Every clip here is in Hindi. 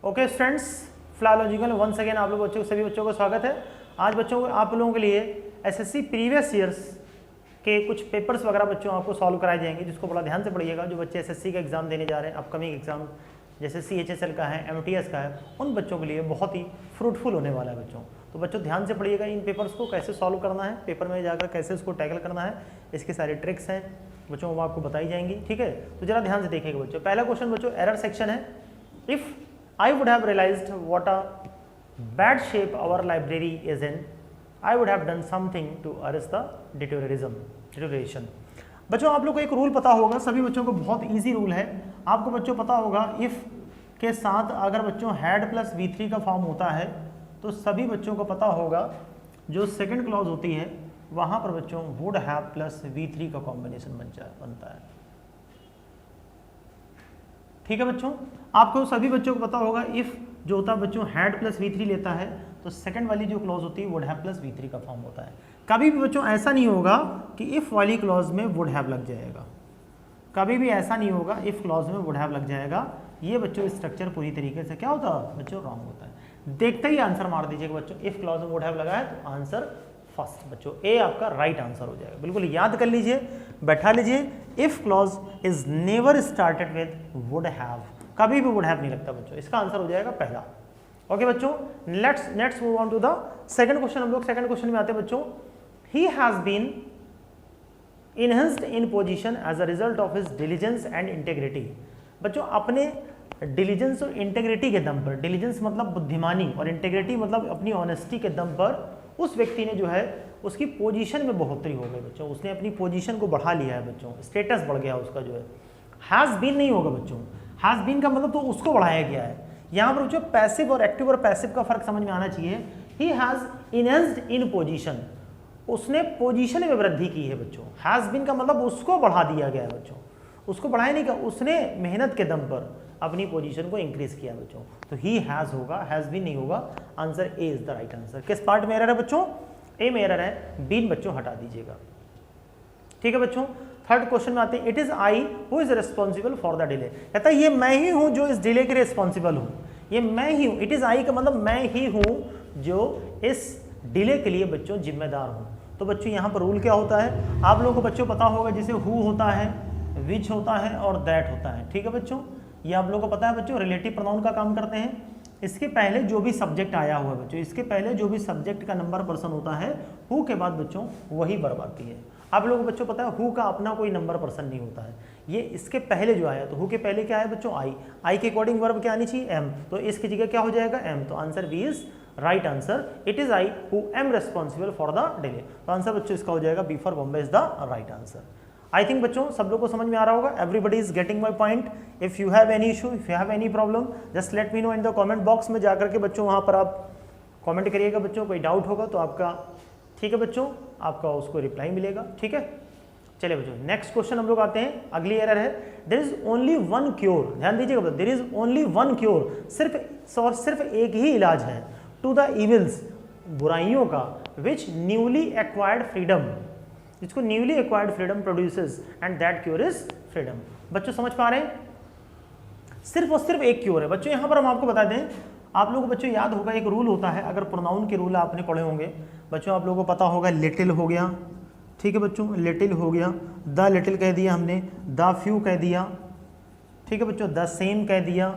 ओके स्टूडेंट्स, फिलॉलॉजिकल वंस अगेन आप लोग बच्चों सभी बच्चों का स्वागत है। आज बच्चों आप लोगों के लिए एसएससी प्रीवियस ईयर्स के कुछ पेपर्स वगैरह बच्चों आपको सॉल्व कराए जाएंगे, जिसको बड़ा ध्यान से पढ़िएगा। जो बच्चे एसएससी का एग्जाम देने जा रहे हैं, अपकमिंग एग्जाम जैसे CHSL का है, MTS का है, उन बच्चों के लिए बहुत ही फ्रूटफुल होने वाला है बच्चों। तो बच्चों ध्यान से पढ़िएगा, इन पेपर्स को कैसे सॉल्व करना है, पेपर में जाकर कैसे उसको टैकल करना है, इसकी सारी ट्रिक्स हैं बच्चों वो आपको बताई जाएंगी। ठीक है, तो जरा ध्यान से देखिएगा बच्चों। पहला क्वेश्चन बच्चों एरर सेक्शन है। If I would have realized what a bad shape our library is in, I would have done something to arrest the deterioration. बच्चों आप लोग को एक रूल पता होगा, सभी बच्चों को बहुत इजी रूल है। आपको बच्चों पता होगा इफ के साथ अगर बच्चों हैड प्लस V3 का फॉर्म होता है तो सभी बच्चों को पता होगा जो सेकंड क्लॉज होती है वहां पर बच्चों वुड हैव प्लस V3 का कॉम्बिनेशन बनता है। ठीक है बच्चों, आपको सभी बच्चों को पता होगा इफ जो होता है बच्चों हैड प्लस V3 लेता है तो सेकंड वाली जो क्लॉज होती है वुड हैव प्लस V3 का फॉर्म होता है। कभी भी बच्चों ऐसा नहीं होगा कि इफ वाली क्लॉज में वुड हैव लग जाएगा, कभी भी ऐसा नहीं होगा इफ क्लॉज में वुड हैव लग जाएगा। ये बच्चों स्ट्रक्चर पूरी तरीके से क्या होता है बच्चों, रॉन्ग होता है। देखते ही आंसर मार दीजिएगा बच्चों, इफ क्लॉज में वुड हैव लगा है तो आंसर फर्स्ट बच्चों ए आपका राइट आंसर हो जाएगा। बिल्कुल याद कर लीजिए, बैठा लीजिए। If clause is never started with would have, कभी भी वुड हैव नहीं लगता बच्चों, इसका आंसर हो जाएगा पहला। ओके बच्चों, let's move on to the second question. हम लोग सेकंड क्वेश्चन में आते हैं बच्चों। He has been enhanced in position as a result of his diligence and integrity. बच्चों अपने डिलीजेंस और इंटेग्रिटी के दम पर, डिलीजेंस मतलब बुद्धिमानी और इंटेग्रिटी मतलब अपनी ऑनेस्टी के दम पर उस व्यक्ति ने जो है उसकी पोजीशन में बढ़ोतरी हो गई बच्चों, उसने अपनी पोजीशन को बढ़ा लिया है बच्चों, स्टेटस बढ़ गया उसका जो है। हैज़ बीन नहीं होगा बच्चों, हैज़ बीन का मतलब तो उसको बढ़ाया गया है। यहाँ पर बच्चों पैसिव और एक्टिव और पैसिव का फर्क समझ में आना चाहिए। He has enhanced in position, उसने पोजीशन में वृद्धि की है बच्चों। हैज़ बीन का मतलब उसको बढ़ा दिया गया है बच्चों, उसको बढ़ाया नहीं, उसने मेहनत के दम पर अपनी पोजीशन को इंक्रीज किया बच्चों। तो ही हैज होगा, हैज बीन नहीं होगा। Answer A is the right answer. किस पार्ट में एरर है बच्चों, ए में एरर है, बीन बच्चों हटा दीजिएगा। ठीक है बच्चों, थर्ड क्वेश्चन में आते हैं। It is I who is responsible for the delay. कहता है ये मैं ही हूं जो इस डिले के रिस्पॉन्सिबल हूं, ये मैं ही हूं। इट इज आई का मतलब मैं ही हूं जो इस डिले के लिए बच्चों जिम्मेदार हूं। तो बच्चों यहाँ पर रूल क्या होता है आप लोगों को बच्चों पता होगा, जैसे हु होता है, विच होता है और दैट होता है। ठीक है बच्चों, ये आप लोगों को पता है बच्चों, रिलेटिव प्रोनाउन का काम करते हैं। इसके पहले जो भी सब्जेक्ट आया हुआ है बच्चों, इसके पहले जो भी सब्जेक्ट का नंबर पर्सन होता है हु के बाद बच्चों वही वर्ब आती है। आप लोगों को बच्चों पता है हु का अपना कोई नंबर पर्सन नहीं होता है, ये इसके पहले जो आया। तो हु के पहले क्या है बच्चों, आई। आई के अकॉर्डिंग वर्ब क्या आनी चाहिए, एम। तो इसकी जगह क्या हो जाएगा, एम। तो answer B is right answer. It is I who am responsible for the delay. तो आंसर बच्चों इसका हो जाएगा B for Bombay is the right answer. I think बच्चों सब लोग को समझ में आ रहा होगा। Everybody is getting my point. If you have any issue, if you have any problem, just let me know in the comment box में जाकर के बच्चों वहाँ पर आप कमेंट करिएगा बच्चों। कोई डाउट होगा तो आपका, ठीक है बच्चों, आपका उसको रिप्लाई मिलेगा। ठीक है, चलिए बच्चों नेक्स्ट क्वेश्चन हम लोग आते हैं। अगली एरर है, there is only one cure. ध्यान दीजिएगा बच्चों, there is only one cure, सिर्फ एक ही इलाज है टू द इविल्स, बुराइयों का, विच न्यूली एक्वायर्ड फ्रीडम, इसको newly acquired freedom produces and that cure is freedom. बच्चों समझ पा रहे हैं, सिर्फ और सिर्फ एक क्योर है बच्चों। यहां पर हम आपको बता दें, आप लोगों को बच्चों याद होगा एक रूल होता है, अगर प्रोनाउन के रूल आपने पढ़े होंगे बच्चों, आप लोगों को पता होगा लिटिल हो गया, ठीक है बच्चों, लिटिल हो गया, द लिटिल कह दिया हमने, द फ्यू कह दिया, ठीक है बच्चों, द सेम कह दिया,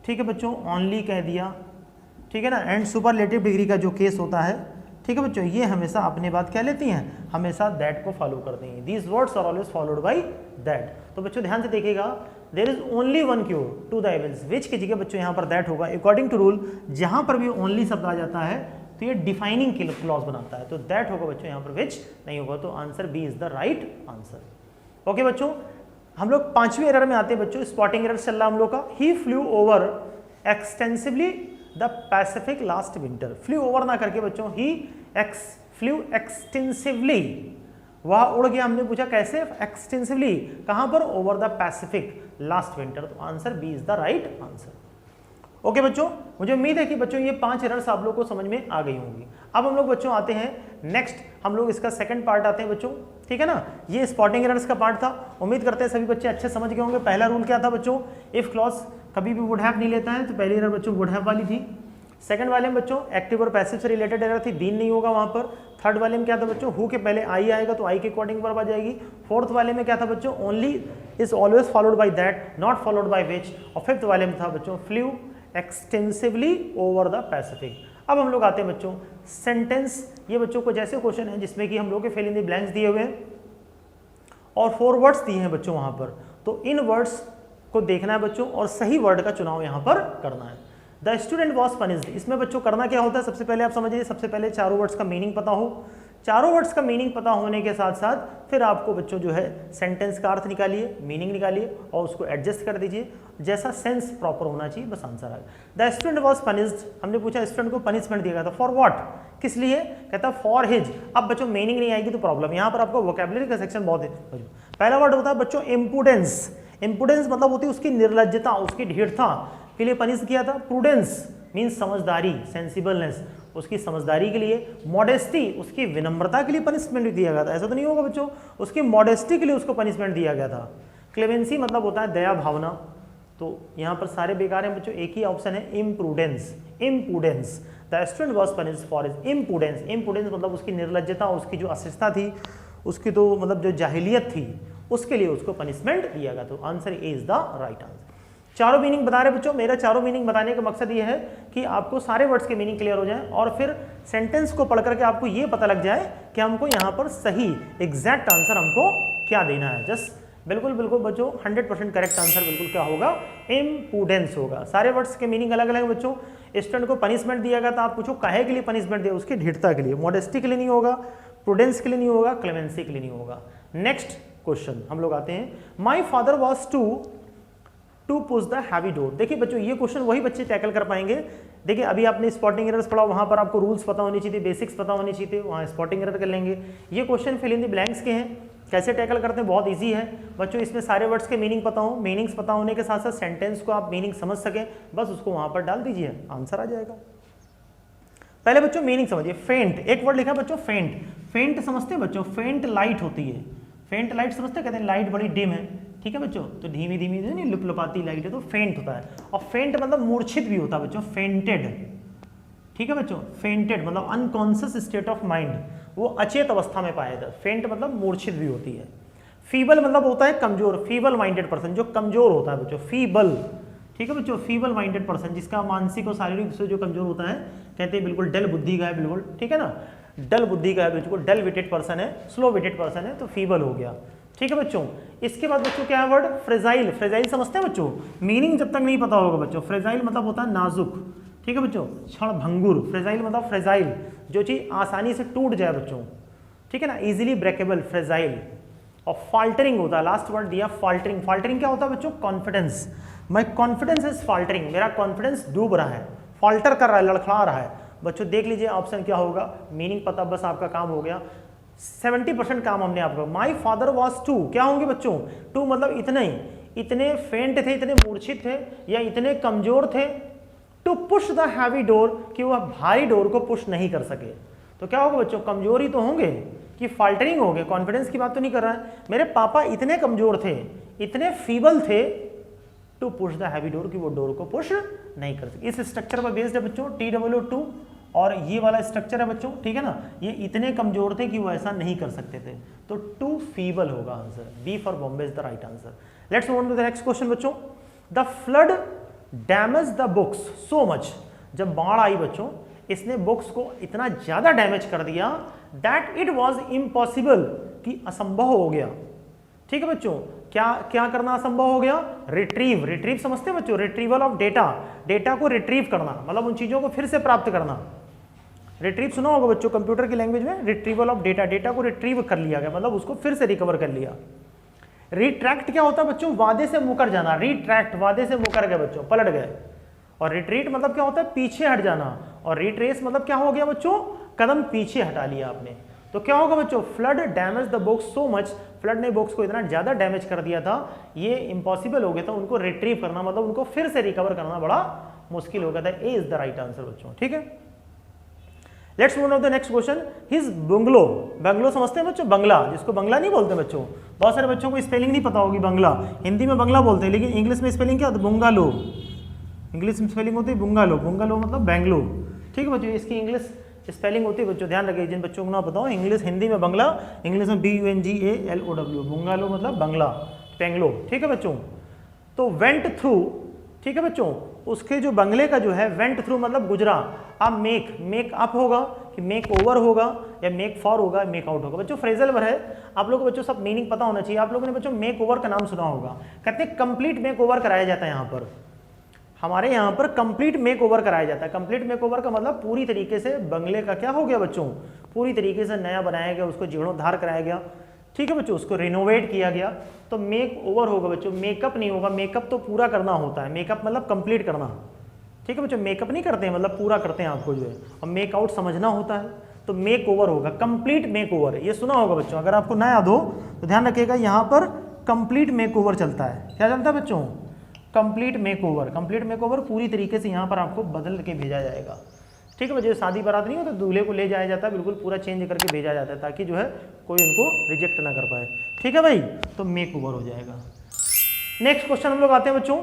ठीक है बच्चों, ओनली कह दिया, ठीक है ना, एंड सुपरलेटिव डिग्री का जो केस होता है, ठीक है बच्चों, ये हमेशा अपने बात क्या लेती हैं, हमेशा दैट को फॉलो करती हैं। These words are always followed by that. तो बच्चों ध्यान से देखिएगा, there is only one cure to the evils, which की जगह बच्चों यहाँ पर दैट होगा। अकॉर्डिंग टू रूल जहाँ पर भी ओनली शब्द आ जाता है तो ये डिफाइनिंग क्लॉज बनाता है, तो दैट होगा बच्चों, यहाँ पर विच नहीं होगा। तो answer B is the right answer. Okay बच्चों, हम लोग पांचवी एरर में आते हैं बच्चों। स्पॉटिंग एरर चल रहा हम लोग का। He flew over extensively the Pacific last winter. Flew over ना करके बच्चों ही फ्लू एक्सटेंसिवली, वह उड़ गया। हमने पूछा कैसे, एक्सटेंसिवली, कहां पर, over the Pacific last winter. तो answer B is the right answer. Okay बच्चों, मुझे उम्मीद है कि बच्चों ये 5 एरर्स आप लोग को समझ में आ गई होंगी। अब हम लोग बच्चों आते हैं नेक्स्ट, हम लोग इसका सेकंड पार्ट आते हैं बच्चों। ठीक है ना, ये स्पॉटिंग एरर्स का पार्ट था। उम्मीद करते हैं सभी बच्चे अच्छे समझ गए होंगे। पहला रूल क्या था बच्चों, इफ क्लॉज कभी भी वुड हैव नहीं लेता है, तो पहली एरर बच्चों वुड हैव वाली थी। सेकंड वाले में बच्चों एक्टिव और पैसिव से रिलेटेड एरर थी, बीन नहीं होगा वहां पर। थर्ड वाले में क्या था बच्चों, हु के पहले आई आएगा तो आई के अकॉर्डिंग वर्ब आ जाएगी। फोर्थ वाले में क्या था बच्चों, only is always followed by that, not followed by which. और फिफ्थ वाले में था बच्चों flu extensively over the Pacific. अब हम लोग आते हैं बच्चों सेंटेंस। ये बच्चों को जैसे क्वेश्चन है जिसमें कि हम लोग के फिल इन द ब्लैंक्स दिए हुए हैं और 4 वर्ड्स दिए हैं बच्चों वहां पर, तो इन वर्ड्स को देखना है बच्चों और सही वर्ड का चुनाव यहां पर करना है। द स्टूडेंट वॉज पनिश्ड, इसमें बच्चों करना क्या होता है, सबसे पहले आप समझिए, सबसे पहले चारों वर्ड्स का मीनिंग पता हो। चारों वर्ड्स का मीनिंग पता होने के साथ साथ फिर आपको बच्चों जो है सेंटेंस का अर्थ निकालिए, मीनिंग निकालिए और उसको एडजस्ट कर दीजिए, जैसा सेंस प्रॉपर होना चाहिए, बस आंसर आ गया। द स्टूडेंट वॉज पनिश्ड, हमने पूछा स्टूडेंट को पनिशमेंट दिया गया था, फॉर व्हाट, किस लिए, कहता फॉर हिज। अब बच्चों मीनिंग नहीं आएगी तो प्रॉब्लम, यहाँ पर आपको वोकैबुलरी का सेक्शन बहुत है। पहला वर्ड होता है बच्चों इम्पुडेंस। इम्पुडेंस मतलब होती है उसकी निर्लज्जता, उसकी ढीठता के लिए पनिश किया था। प्रूडेंस मीन्स समझदारी, सेंसिबलनेस, उसकी समझदारी के लिए। मॉडेस्टी उसकी विनम्रता के लिए पनिशमेंट दिया गया था, ऐसा तो नहीं होगा बच्चों, उसकी मॉडेस्टी के लिए उसको पनिशमेंट दिया गया था। क्लेमेंसी मतलब होता है दया भावना, तो यहाँ पर सारे बेकार हैं बच्चों, एक ही ऑप्शन है imprudence. Imprudence, the student was punished for his imprudence. Imprudence मतलब उसकी निर्लज्जता, उसकी जो अशिष्टता थी, उसकी तो मतलब जो जाहिलियत थी, उसके लिए उसको पनिशमेंट दिया गया। तो answer is the right answer. चारों मीनिंग बता रहे बच्चों, मेरा चारों मीनिंग बताने का मकसद ये है कि आपको सारे वर्ड्स के मीनिंग क्लियर हो जाए और फिर सेंटेंस को पढ़ करके आपको ये पता लग जाए कि हमको यहाँ पर सही एग्जैक्ट आंसर हमको क्या देना है। जस्ट बिल्कुल बिल्कुल बच्चों 100% करेक्ट आंसर बिल्कुल क्या होगा, इम्प्रूडेंस होगा। सारे वर्ड्स के मीनिंग अलग अलग बच्चों। स्टूडेंट को पनिशमेंट दिया गया था, आप पूछो काहे के लिए पनिशमेंट दिया, उसकी ढीठता के लिए। मॉडेस्टी के लिए नहीं होगा, प्रूडेंस के लिए नहीं होगा, क्लेमेंसी के लिए नहीं होगा। नेक्स्ट क्वेश्चन हम लोग आते हैं, my father was to push the heavy door. देखिए बच्चों ये क्वेश्चन वही बच्चे टैकल कर पाएंगे। देखिए अभी आपने स्पॉटिंग एरर्स पढ़ा, वहां पर आपको रूल्स पता होनी चाहिए, बेसिक्स पता होनी चाहिए, वहां स्पॉटिंग एरर कर लेंगे। ये question fill in the blanks के हैं, कैसे टैकल करते हैं, बहुत इजी है बच्चों। इसमें सारे वर्ड्स के मीनिंग पता हो, मीनिंग्स पता होने के साथ साथ सेंटेंस को आप मीनिंग समझ सकें, बस उसको वहां पर डाल दीजिए, आंसर आ जाएगा। पहले बच्चों मीनिंग समझिए। फेंट, एक वर्ड लिखा बच्चों फेंट। फेंट समझते हैं बच्चों, फेंट लाइट होती है। फेंट लाइट समझते हैं, कहते हैं लाइट बड़ी डिम है, ठीक है बच्चों, तो धीमी धीमी नहीं लुपलुपाती लाइट है तो फेंट होता है। और फेंट मतलब मूर्छित भी होता है बच्चों, फेंटेड, ठीक है बच्चों। फेंटेड मतलब अनकॉन्शियस स्टेट ऑफ माइंड, वो अचेत अवस्था में पाया जाता है। फेंट मतलब मूर्छित भी होती है। फीबल मतलब होता है कमजोर, फीबल माइंडेड पर्सन, जो कमजोर होता है बच्चों, फीबल, ठीक है बच्चों। फीबल माइंडेड पर्सन जिसका मानसिक और शारीरिक से जो कमजोर होता है, कहते हैं बिल्कुल डल बुद्धि का है, बिल्कुल ठीक है ना, डल बुद्धि का है, बिल्कुल डल विटेड पर्सन है, स्लो विटेड पर्सन है, तो फीबल हो गया, ठीक है बच्चों। इसके बाद बच्चों क्या है वर्ड, फ्रेजाइल। फ्रेजाइल समझते हैं बच्चों, मीनिंग जब तक नहीं पता होगा बच्चों। फ्रेजाइल मतलब होता है नाजुक, ठीक है बच्चों, क्षण भंगुर। फ्रेजाइल मतलब फ्रेजाइल, जो चीज आसानी से टूट जाए बच्चों, ठीक है ना, इजीली ब्रेकेबल, फ्रेजाइल। और फाल्टरिंग होता है, लास्ट वर्ड दिया फाल्टरिंग। फाल्टरिंग क्या होता है बच्चों, कॉन्फिडेंस। माई कॉन्फिडेंस इज फाल्टरिंग, मेरा कॉन्फिडेंस डूब रहा है, फाल्टर कर रहा है, लड़खड़ा रहा है बच्चों। देख लीजिए ऑप्शन क्या होगा, मीनिंग पता, बस आपका काम हो गया, 70% काम हमने आपका। माई फादर वॉज टू, क्या होंगे बच्चों, टू मतलब इतने ही, इतने फेंट थे, इतने मूर्छित थे या इतने कमजोर थे, to push the heavy door, कि वह भारी डोर को पुश नहीं कर सके। तो क्या होगा बच्चों, कमजोर ही तो होंगे कि फाल्टरिंग हो गए, कॉन्फिडेंस की बात तो नहीं कर रहा है। मेरे पापा इतने कमजोर थे, इतने फीबल थे, to push the heavy door, कि वो डोर को पुश नहीं कर सके। इस स्ट्रक्चर पर बेस्ड है बच्चों TWO2, और ये वाला स्ट्रक्चर है बच्चों, ठीक है ना, ये इतने कमजोर थे कि वो ऐसा नहीं कर सकते थे, तो टू फीबल होगा answer. B for Bombay is the right answer. Let's move on to the next question बच्चों। The flood damage the books so much, जब बाढ़ आई बच्चों, इसने बुक्स को इतना ज्यादा डैमेज कर दिया, दैट इट वॉज इम्पॉसिबल, कि असंभव हो गया, ठीक है बच्चों। क्या क्या करना असंभव हो गया, रिट्रीव। रिट्रीव समझते हैं बच्चों, रिट्रीवल ऑफ डेटा, डेटा को रिट्रीव करना मतलब उन चीजों को फिर से प्राप्त करना। रिट्रीव सुना होगा बच्चों कंप्यूटर की लैंग्वेज में, रिट्रीवल ऑफ डेटा, डेटा को रिट्रीव कर लिया गया मतलब उसको फिर से रिकवर कर लिया। रिट्रैक्ट क्या होता है बच्चों, वादे से मुकर जाना। रिट्रैक्ट वादे से मुकर गए बच्चों, पलट गए। और रिट्रीट मतलब क्या होता है, पीछे हट जाना। और रिट्रेस मतलब क्या हो गया बच्चों, कदम पीछे हटा लिया आपने। तो क्या होगा बच्चों, flood damage the books so much, flood ने बुक्स को इतना ज्यादा डैमेज कर दिया था, ये इम्पॉसिबल हो गया था उनको रिट्रीव करना, मतलब उनको फिर से रिकवर करना बड़ा मुश्किल हो गया था। A is the right answer बच्चों, ठीक है। Let's move on to the next question. His bungalow, bungalow समझते हैं बच्चों, बंगला, जिसको बंगला नहीं बोलते बच्चों, बहुत सारे बच्चों को स्पेलिंग नहीं पता होगी, बंगला हिंदी में बंगला बोलते हैं, लेकिन इंग्लिश में स्पेलिंग क्या होता है, बुंगालो, इंग्लिश में स्पेलिंग होती है बुंगालो, बुंगालो मतलब बेंगलो। ठीक है बच्चों, इसकी इंग्लिश स्पेलिंग होती है बच्चों, ध्यान रखिए जिन बच्चों को ना बताओ इंग्लिश, हिंदी में बंगला, इंग्लिश में BUNGALOW, बुंगालो मतलब बंगला, बेंगलो। ठीक है बच्चों, तो वेंट थ्रू, ठीक है बच्चों, उसके जो बंगले का जो है वेंट थ्रू मतलब गुजरा। अब मेक अप होगा कि मेक ओवर होगा या मेक फॉर होगा, मेक आउट होगा। बच्चों फ्रेजल वर्ब है, आप लोगों को बच्चों सब मीनिंग पता होना चाहिए। आप लोगों ने बच्चों मेक ओवर का नाम सुना होगा, कहते हैं कंप्लीट मेक ओवर कराया जाता है यहाँ पर, हमारे यहाँ पर कंप्लीट मेक ओवर कराया जाता है। कंप्लीट मेक ओवर का मतलब पूरी तरीके से बंगले का क्या हो गया बच्चों, पूरी तरीके से नया बनाया गया, उसको जीर्णोद्धार कराया गया। ठीक है बच्चों, उसको रिनोवेट किया गया, तो मेक ओवर होगा बच्चों, मेकअप नहीं होगा। मेकअप तो पूरा करना होता है, मेकअप मतलब कंप्लीट करना। ठीक है बच्चों, मेकअप नहीं करते हैं मतलब पूरा करते हैं आपको जो है, और मेक आउट समझना होता है, तो मेक ओवर होगा, कंप्लीट मेक ओवर। ये सुना होगा बच्चों, अगर आपको ना याद हो तो ध्यान रखिएगा, यहाँ पर कंप्लीट मेक ओवर चलता है। क्या चलता है बच्चों, complete make over. Complete make over पूरी तरीके से यहाँ पर आपको बदल के भेजा जाएगा। ठीक है बच्चों, शादी बारात नहीं होता, दूल्हे को ले जाया जाता है, बिल्कुल पूरा चेंज करके भेजा जाता है, ताकि जो है कोई उनको रिजेक्ट ना कर पाए। ठीक है भाई, तो मेक ओवर हो जाएगा। नेक्स्ट क्वेश्चन हम लोग आते हैं बच्चों,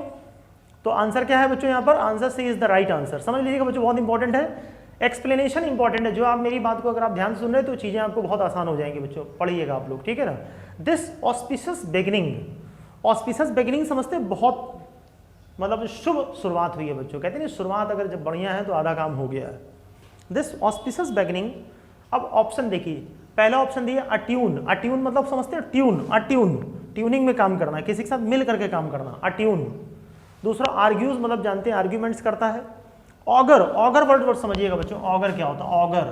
तो आंसर क्या है बच्चों यहाँ पर, answer C is the right answer. समझ लीजिएगा बच्चों, बहुत इंपॉर्टेंट है, एक्सप्लेनेशन इंपॉर्टेंट है। जो आप मेरी बात को अगर आप ध्यान से सुन रहे हैं तो चीजें आपको बहुत आसान हो जाएंगी बच्चों, पढ़िएगा आप लोग। ठीक है ना, this auspicious beginning, auspicious beginning समझते हैं, बहुत मतलब शुभ शुरुआत हुई है बच्चों। कहते हैं शुरुआत अगर जब बढ़िया है तो आधा काम हो गया है। दिस ऑस्पिशियस बिगिनिंग, अब ऑप्शन देखिए, पहला ऑप्शन दिया अट्यून। अट्यून मतलब समझते हैं ट्यून, अट्यून ट्यूनिंग में काम करना है, किसी के साथ मिल करके काम करना, अट्यून। दूसरा आर्ग्यूज मतलब जानते हैं आर्ग्यूमेंट्स करता है। ऑगर, ऑगर वर्ड समझिएगा बच्चों, ऑगर क्या होता है, ऑगर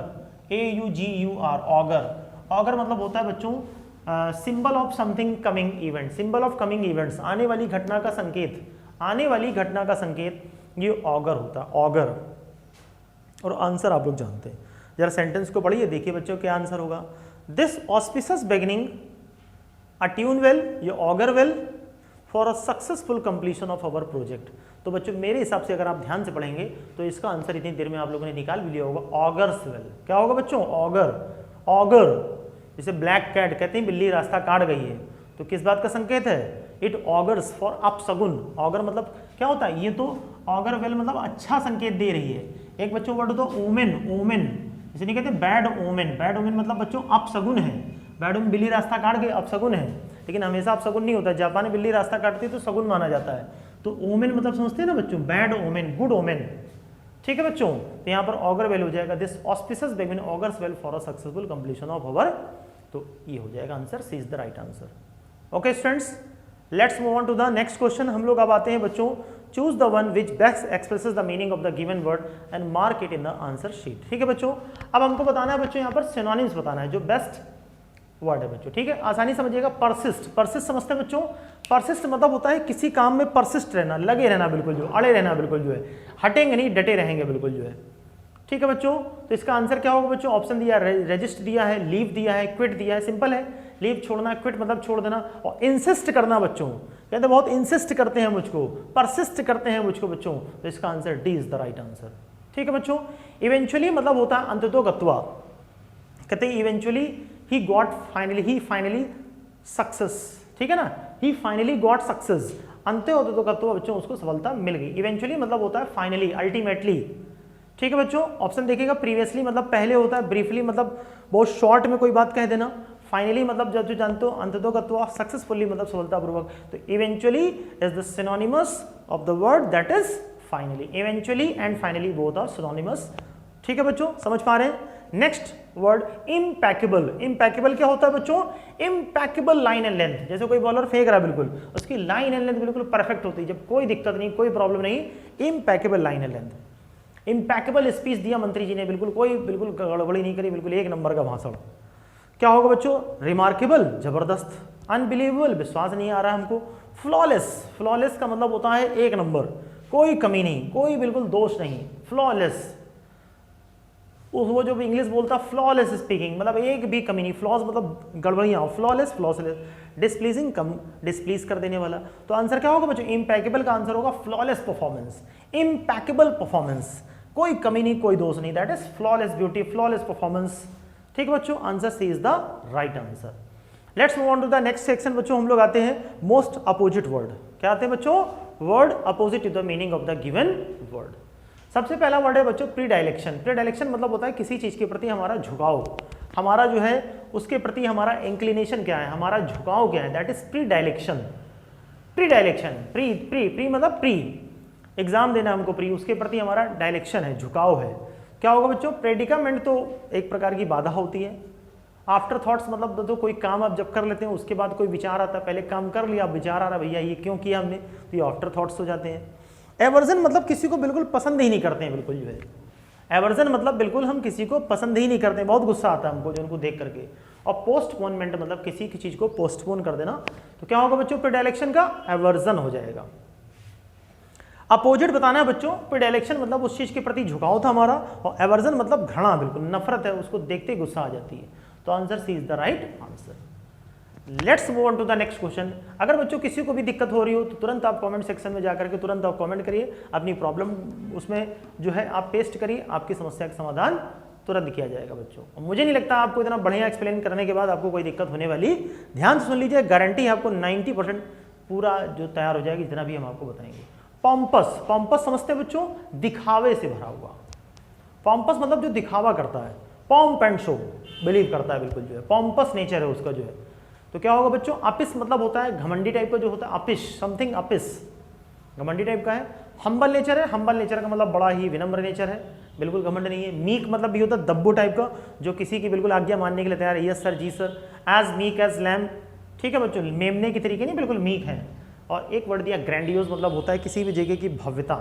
AUGUR, ऑगर। ऑगर मतलब होता है बच्चों symbol of something coming event, symbol of coming events, आने वाली घटना का संकेत, आने वाली घटना का संकेत, ये ऑगर होता है, ऑगर। और आंसर आप लोग जानते हैं, जरा सेंटेंस को पढ़िए, देखिए बच्चों क्या आंसर होगा। This auspicious beginning attune well, ये augur well for a successful completion of our project. तो बच्चों मेरे हिसाब से अगर आप ध्यान से पढ़ेंगे तो इसका आंसर इतनी देर में आप लोगों ने निकाल भी लिया होगा, ऑगर्स वेल। क्या होगा बच्चों, ऑगर। ऑगर जैसे ब्लैक कैट, कहते हैं बिल्ली रास्ता काट गई है, तो किस बात का संकेत है, इट ऑगर्स फॉर अपशगुन। ऑगर मतलब क्या होता है, ये तो ऑगर वेल मतलब अच्छा संकेत दे रही है। एक बच्चों वर्ड होता है ओमेन, ओमेन इसे नहीं कहते बैड ओमेन, बैड ओमेन मतलब बच्चों अपशगुन है। बैड ओमेन बिल्ली रास्ता काट गई, अपशगुन है, लेकिन हमेशा अपशगुन नहीं होता। जापान में बिल्ली रास्ता काटती है तो शगुन माना जाता है। तो ओमेन मतलब समझते हैं ना बच्चों, बैड ओमेन, गुड ओमेन। ठीक है बच्चों, तो यहाँ पर ऑगर वेल हो जाएगा, this auspicious beginning augurs well for a successful completion of our, तो ये हो जाएगा answer, C is the right answer. Okay students, let's move on to the next question. हम लोग अब आते हैं बच्चों, choose the one which best expresses the meaning of the given word and mark it in the answer sheet. ठीक है बच्चों, अब हमको बताना है बच्चों यहाँ पर सिनोनिम्स बताना है, जो बेस्ट वर्ड है बच्चों। ठीक है, आसानी समझिएगा। परसिस्ट, परसिस्ट समझते हैं बच्चों, परसिस्ट मतलब होता है किसी काम में परसिस्ट रहना, लगे रहना, बिल्कुल जो अड़े रहना, बिल्कुल जो है हटेंगे नहीं, डटे रहेंगे बिल्कुल जो है। ठीक है बच्चों, तो इसका आंसर क्या होगा बच्चों, ऑप्शन दिया है, रजिस्ट दिया है, लीव दिया है, क्विट दिया है। सिंपल है, लीव छोड़ना, क्विट मतलब छोड़ देना, और इंसिस्ट करना बच्चों, कहते बहुत इंसिस्ट करते हैं मुझको, परसिस्ट करते हैं मुझको बच्चों, तो इसका answer D is the right answer. ठीक है बच्चों, इवेंचुअली मतलब होता है अंततो गत्वा, कहते हैं eventually he got finally, he finally success. ठीक है ना, ही फाइनली गॉट सक्सेस, अंत्योतो गत्वा बच्चों उसको सफलता मिल गई। इवेंचुअली मतलब होता है फाइनली, अल्टीमेटली। ठीक है बच्चों, ऑप्शन देखिएगा, प्रीवियसली मतलब पहले होता है, ब्रीफली मतलब बहुत शॉर्ट में कोई बात कह देना, फाइनली मतलब जब जो जानते हो अंततो गत्वा, सक्सेसफुली मतलब सफलतापूर्वक। तो eventually is the synonymous of the word that is finally. Eventually and finally both are synonymous. ठीक है बच्चों, समझ पा रहे हैं। Next word impeccable. इम्पैकेबल क्या होता है बच्चों, इम्पैकेबल लाइन एंड लेंथ, जैसे कोई बॉलर फेंक रहा है बिल्कुल, उसकी लाइन एंड लेंथ बिल्कुल परफेक्ट होती है, जब कोई दिक्कत नहीं, कोई प्रॉब्लम नहीं, impeccable line and length. Impeccable speech दिया मंत्री जी ने, बिल्कुल कोई बिल्कुल गड़बड़ी नहीं करी, बिल्कुल एक नंबर का भाषण। क्या होगा बच्चों, रिमार्केबल जबरदस्त, अनबिलीवेबल विश्वास नहीं आ रहा हमको, फ्लॉलेस, फ्लॉलेस का मतलब होता है एक नंबर, कोई कमी नहीं, कोई बिल्कुल दोष नहीं, फ्लॉलेस। वो जो भी इंग्लिश बोलता फ्लॉलेस स्पीकिंग मतलब एक भी कमी नहीं, फ्लॉज मतलब गड़बड़ियाँ, फ्लॉलेस, फ्लॉलेस। डिस्प्लीजिंग कम, डिस्प्लीज कर देने वाला। तो आंसर क्या होगा बच्चों, इम्पैकेबल का आंसर होगा फ्लॉलेस परफॉर्मेंस, इम्पैकेबल परफॉर्मेंस, कोई कमी नहीं, कोई दोष नहीं, that is flawless beauty, flawless performance. ठीक है बच्चों, answer C is the right answer. Let's move on to the next section बच्चों, हम लोग आते हैं मोस्ट अपोजिट वर्ड। क्या आते हैं बच्चों, word opposite to the meaning of the given word. सबसे पहला वर्ड है बच्चों प्रीडायलेक्शन। प्रीडायलेक्शन मतलब होता है किसी चीज के प्रति हमारा झुकाव, हमारा जो है उसके प्रति हमारा इंक्लिनेशन क्या है, हमारा झुकाव क्या है, that is predilection. Predilection, pre pre pre मतलब प्री, एग्जाम देना हमको प्री, उसके प्रति हमारा डायलेक्शन है, झुकाव है। क्या होगा बच्चों, प्रेडिकामेंट तो एक प्रकार की बाधा होती है। आफ्टर थॉट्स मतलब तो कोई काम आप जब कर लेते हैं उसके बाद कोई विचार आता है, पहले काम कर लिया अब विचार आ रहा भैया ये क्यों किया हमने, तो ये आफ्टर थॉट्स हो जाते हैं। एवर्जन मतलब किसी को बिल्कुल पसंद ही नहीं करते हैं, बिल्कुल जो है एवर्जन मतलब बिल्कुल हम किसी को पसंद ही नहीं करते हैं, बहुत गुस्सा आता है हमको जो उनको देख करके। और पोस्टपोनमेंट मतलब किसी की चीज को पोस्टपोन कर देना, तो क्या होगा बच्चों, प्रीडायलेक्शन का एवर्जन हो जाएगा। अपोजिट बताना है बच्चों, प्रीडायलेक्शन मतलब उस चीज के प्रति झुकाव था हमारा, और एवर्जन मतलब घृणा, बिल्कुल नफरत है, उसको देखते गुस्सा आ जाती है। तो answer C is the right answer. Let's move on to the next question. अगर बच्चों किसी को भी दिक्कत हो रही हो तो तुरंत आप कमेंट सेक्शन में जाकर के तुरंत आप कमेंट करिए, अपनी प्रॉब्लम उसमें जो है आप पेस्ट करिए, आपकी समस्या का समाधान तुरंत किया जाएगा बच्चों। और मुझे नहीं लगता आपको इतना बढ़िया एक्सप्लेन करने के बाद आपको कोई दिक्कत होने वाली, ध्यान से सुन लीजिए, गारंटी है आपको 90% पूरा जो तैयार हो जाएगी जितना भी हम आपको बताएंगे। पॉम्पस, पॉम्पस समझते हैं बच्चों, दिखावे से भरा हुआ। पॉम्पस मतलब जो दिखावा करता है, पॉम्प एंड शो बिलीव करता है, बिल्कुल जो है पॉम्पस नेचर है उसका जो है। तो क्या होगा बच्चों, अपिस मतलब होता है घमंडी टाइप का जो होता है, अपिश समथिंग अपिस घमंडी टाइप का है। हम्बल नेचर है, हम्बल नेचर का मतलब बड़ा ही विनम्र नेचर है, बिल्कुल घमंड नहीं है। मीक मतलब भी होता है दब्बू टाइप का, जो किसी की बिल्कुल आज्ञा मानने के लिए तैयार है, यस सर जी sir. As meek as lamb, ठीक है बच्चों, मेमने की तरीके नहीं, बिल्कुल मीक है। और एक वर्ड दिया ग्रैंडियोज मतलब होता है किसी भी जगह की भव्यता।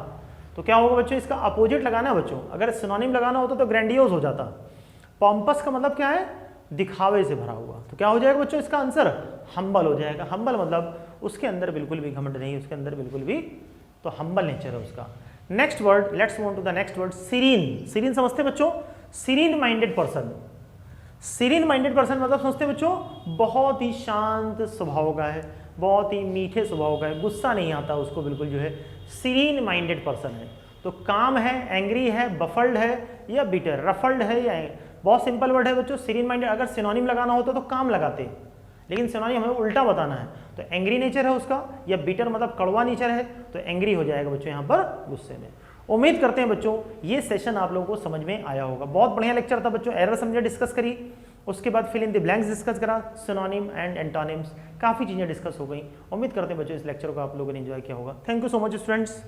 तो क्या होगा बच्चों, इसका अपोजिट लगाना है बच्चों, अगर सिनोनिम लगाना होता तो ग्रैंडियोज हो जाता। पॉम्पस का मतलब क्या है, दिखावे से भरा हुआ। तो क्या हो जाएगा बच्चों इसका आंसर, हम्बल हो जाएगा। हम्बल मतलब उसके अंदर बिल्कुल भी घमंड नहीं, उसके अंदर बिल्कुल भी, तो हम्बल नेचर है उसका। Next word, let's move on to the next word, serene. Serene समझते हैं बच्चों, serene minded person. Serene minded person मतलब समझते हैं बच्चों, बहुत ही शांत स्वभाव का है, बहुत ही मीठे स्वभाव का है, गुस्सा नहीं आता उसको बिल्कुल जो है, सीरीन माइंडेड पर्सन है। तो काम है, एंग्री है, बफल्ड है या बिटर, रफल्ड है या, बहुत सिंपल वर्ड है बच्चों सीरीन माइंडेड। अगर सिनोनिम लगाना होता तो काम लगाते, लेकिन सिनोनिम हमें उल्टा बताना है। तो एंग्री नेचर है उसका, या बिटर मतलब कड़वा नेचर है, तो एंग्री हो जाएगा बच्चों यहाँ पर गुस्से में। उम्मीद करते हैं बच्चों ये सेशन आप लोगों को समझ में आया होगा। बहुत बढ़िया लेक्चर था बच्चों, एरर समझे डिस्कस करी, उसके बाद fill in the blanks discuss करा, सिनोनिम एंड एंटोनिम्स, काफ़ी चीज़ें डिस्कस हो गई। उम्मीद करते हैं बच्चों इस लेक्चर को आप लोगों ने एंजॉय किया होगा। Thank you so much students.